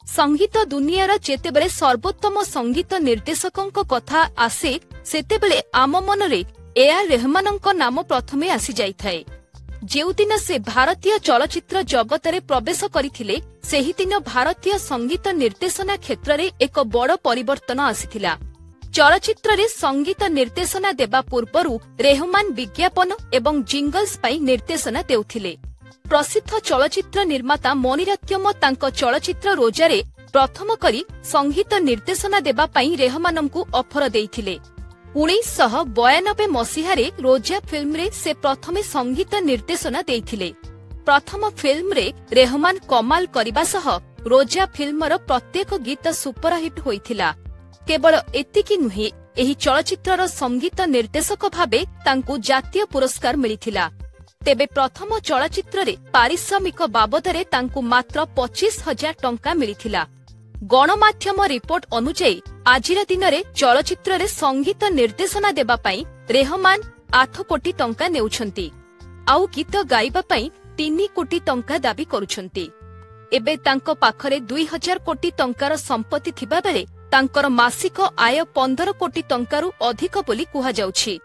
संगीत दुनियार जेतेबेले सर्वोत्तम संगीत निर्देशकंक कथा आसे सेतेबेले आम मनरे ए.आर. रहमानंक नाम प्रथमे आसी जाइथाए। जेउदिन से भारतीय चलचित्र जगतरे प्रवेश करिथिले सेही दिन भारतीय संगीत निर्देशना क्षेत्र रे एक बड़ परिवर्तन आसीथिला। चलचित्र रे संगीत निर्देशना देबा पूर्वरु रेहमान विज्ञापन एवं जिंगल्स पई निर्देशना देउथिले। प्रसिद्ध चलचित्र निर्माता मणिरत्नम तांको चलचित्र रोजारे प्रथम करी संगीत निर्देशना देबा पई रेहमानंकु ऑफर देइथिले। 1992 मसीहारे रोजा फिल्म रे से प्रथमे संगीत निर्देशना देइथिले। प्रथम फिल्म रे रेहमान कमाल करिबा सह रोजा फिल्मर प्रत्येक गीत सुपरहिट होइथिला। केवल एतिकी नुहे, एही चलचित्रर संगीत निर्देशक भाबे तांकु जातीय पुरस्कार मिलिथिला। तेबे प्रथम चलचित्र रे पारिश्रमिक बाबदरे तांकु मात्र 25,000 टंका मिलिथिला। गणमाध्यम रिपोर्ट अनुଯାୟୀ आजिर दिन रे चलचित्र रे संगीत निर्देशना देबा पई रेहमान 8 कोटी टंका नेउछंती। आउ गीत गाइबा पई 3 कोटी टंका दाबी करूछंती। एबे तांको पाखरे 2000 कोटी टंकार संपत्ति थिबा बेले तांकर मासिक आय 15 कोटी टंकारु अधिक बोली कुहा जाउछि।